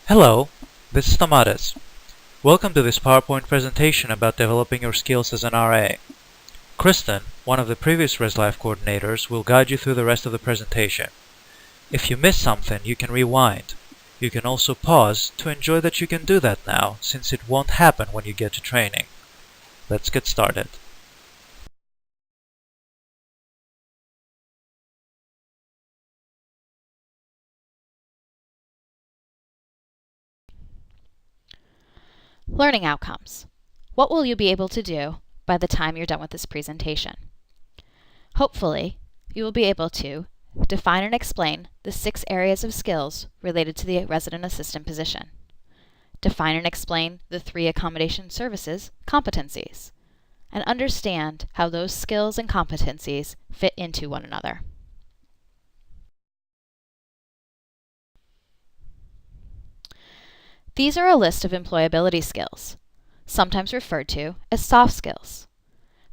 Hello, this is Tomatis. Welcome to this PowerPoint presentation about developing your skills as an RA. Kristen, one of the previous ResLife coordinators, will guide you through the rest of the presentation. If you miss something, you can rewind. You can also pause to enjoy that you can do that now, since it won't happen when you get to training. Let's get started. Learning outcomes. What will you be able to do by the time you're done with this presentation? Hopefully, you will be able to define and explain the 6 areas of skills related to the resident assistant position. Define and explain the 3 accommodation services competencies, and understand how those skills and competencies fit into one another. These are a list of employability skills, sometimes referred to as soft skills.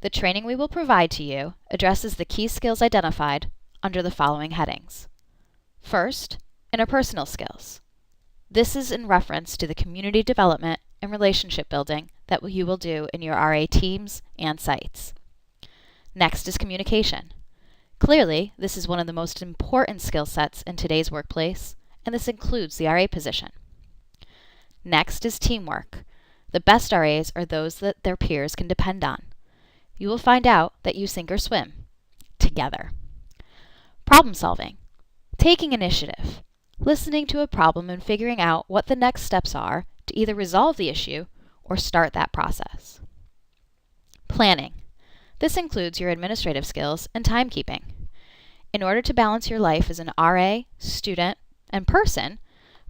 The training we will provide to you addresses the key skills identified under the following headings. First, interpersonal skills. This is in reference to the community development and relationship building that you will do in your RA teams and sites. Next is communication. Clearly, this is one of the most important skill sets in today's workplace, and this includes the RA position. Next is teamwork. The best RAs are those that their peers can depend on. You will find out that you sink or swim together. Problem solving. Taking initiative. Listening to a problem and figuring out what the next steps are to either resolve the issue or start that process. Planning. This includes your administrative skills and timekeeping. In order to balance your life as an RA, student, and person,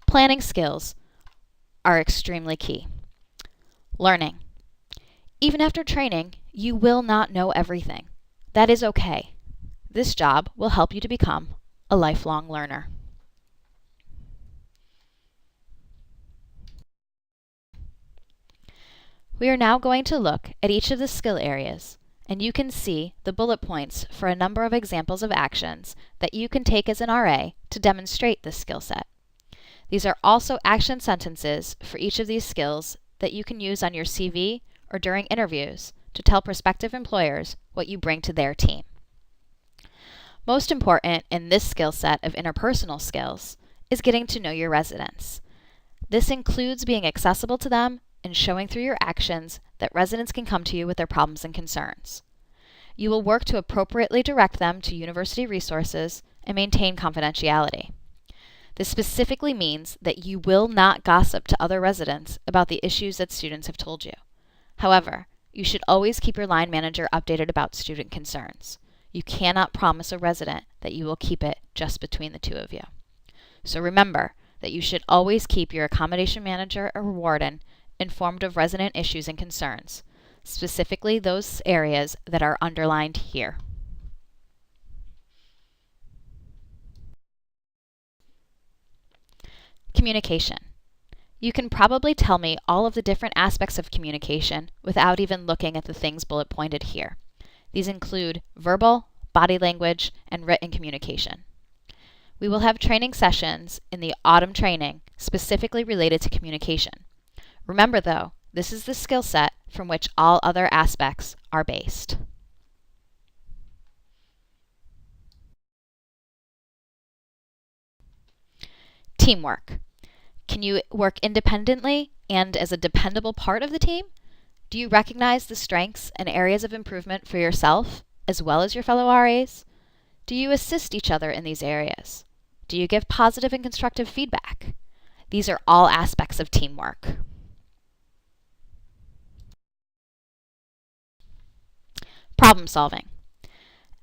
planning skills are extremely key. Learning. Even after training, you will not know everything. That is okay. This job will help you to become a lifelong learner. We are now going to look at each of the skill areas, and you can see the bullet points for a number of examples of actions that you can take as an RA to demonstrate this skill set. These are also action sentences for each of these skills that you can use on your CV or during interviews to tell prospective employers what you bring to their team. Most important in this skill set of interpersonal skills is getting to know your residents. This includes being accessible to them and showing through your actions that residents can come to you with their problems and concerns. You will work to appropriately direct them to university resources and maintain confidentiality. This specifically means that you will not gossip to other residents about the issues that students have told you. However, you should always keep your line manager updated about student concerns. You cannot promise a resident that you will keep it just between the two of you. So remember that you should always keep your accommodation manager or warden informed of resident issues and concerns, specifically those areas that are underlined here. Communication. You can probably tell me all of the different aspects of communication without even looking at the things bullet pointed here. These include verbal, body language, and written communication. We will have training sessions in the autumn training specifically related to communication. Remember though, this is the skill set from which all other aspects are based. Teamwork. Can you work independently and as a dependable part of the team? Do you recognize the strengths and areas of improvement for yourself as well as your fellow RAs? Do you assist each other in these areas? Do you give positive and constructive feedback? These are all aspects of teamwork. Problem solving.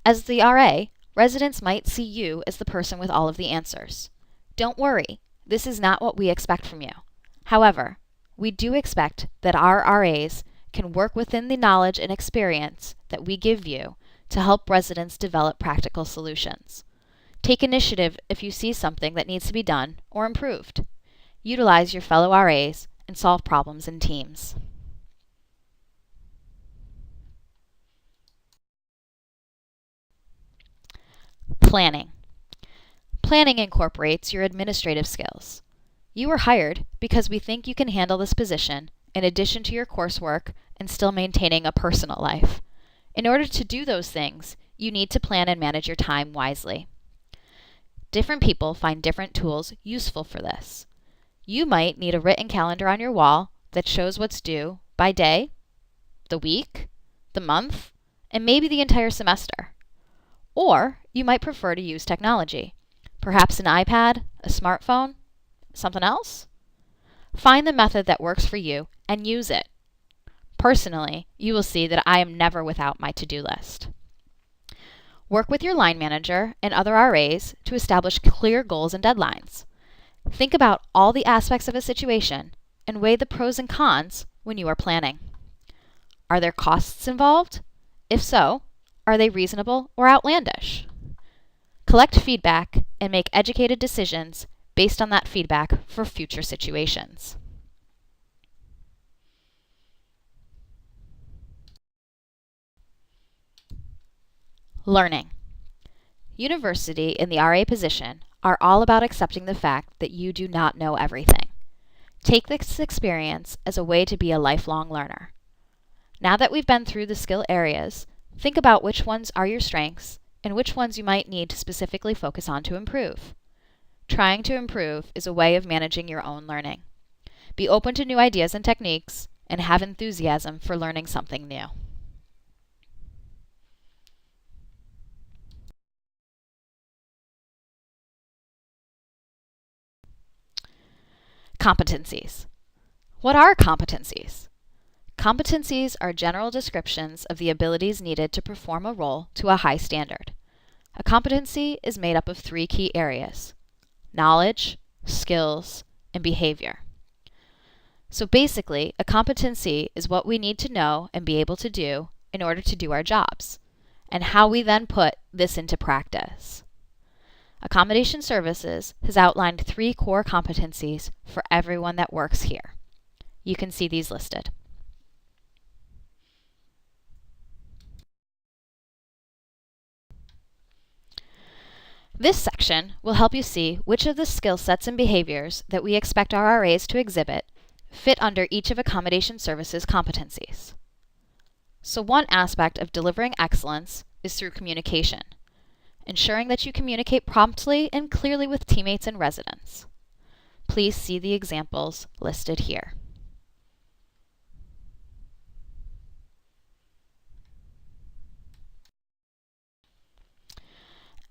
As the RA, residents might see you as the person with all of the answers. Don't worry, this is not what we expect from you. However, we do expect that our RAs can work within the knowledge and experience that we give you to help residents develop practical solutions. Take initiative if you see something that needs to be done or improved. Utilize your fellow RAs and solve problems in teams. Planning. Planning incorporates your administrative skills. You were hired because we think you can handle this position in addition to your coursework and still maintaining a personal life. In order to do those things, you need to plan and manage your time wisely. Different people find different tools useful for this. You might need a written calendar on your wall that shows what's due by day, the week, the month, and maybe the entire semester. Or you might prefer to use technology, perhaps an iPad, a smartphone, something else? Find the method that works for you and use it. Personally, you will see that I am never without my to-do list. Work with your line manager and other RAs to establish clear goals and deadlines. Think about all the aspects of a situation and weigh the pros and cons when you are planning. Are there costs involved? If so, are they reasonable or outlandish? Collect feedback and make educated decisions based on that feedback for future situations. Learning. University and the RA position are all about accepting the fact that you do not know everything. Take this experience as a way to be a lifelong learner. Now that we've been through the skill areas, think about which ones are your strengths and which ones you might need to specifically focus on to improve. Trying to improve is a way of managing your own learning. Be open to new ideas and techniques and have enthusiasm for learning something new. Competencies. What are competencies? Competencies are general descriptions of the abilities needed to perform a role to a high standard. A competency is made up of 3 key areas: knowledge, skills, and behavior. So basically, a competency is what we need to know and be able to do in order to do our jobs, and how we then put this into practice. Accommodation Services has outlined 3 core competencies for everyone that works here. You can see these listed. This section will help you see which of the skill sets and behaviors that we expect our RAs to exhibit fit under each of Accommodation Services competencies. So one aspect of delivering excellence is through communication, ensuring that you communicate promptly and clearly with teammates and residents. Please see the examples listed here.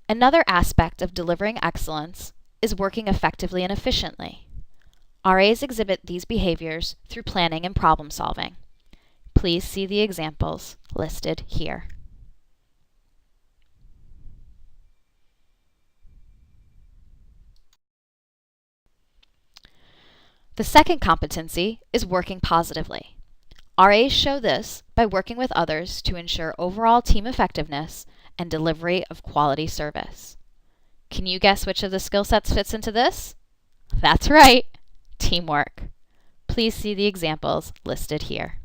Another aspect of delivering excellence is working effectively and efficiently. RAs exhibit these behaviors through planning and problem solving. Please see the examples listed here. The second competency is working positively. RAs show this by working with others to ensure overall team effectiveness and delivery of quality service. Can you guess which of the skill sets fits into this? That's right, teamwork. Please see the examples listed here.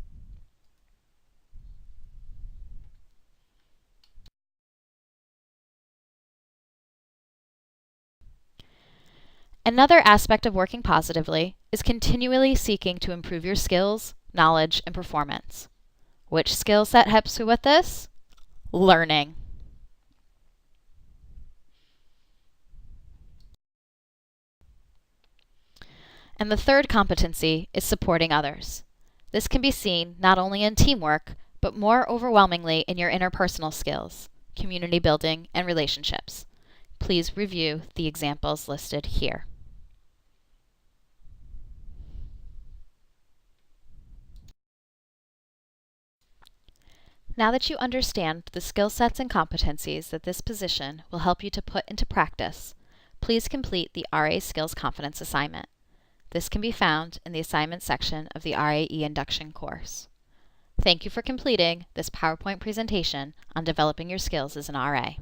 Another aspect of working positively is continually seeking to improve your skills, knowledge, and performance. Which skill set helps you with this? Learning. And the third competency is supporting others. This can be seen not only in teamwork, but more overwhelmingly in your interpersonal skills, community building, and relationships. Please review the examples listed here. Now that you understand the skill sets and competencies that this position will help you to put into practice, please complete the RA Skills Confidence assignment. This can be found in the assignment section of the RAE Induction course. Thank you for completing this PowerPoint presentation on developing your skills as an RA.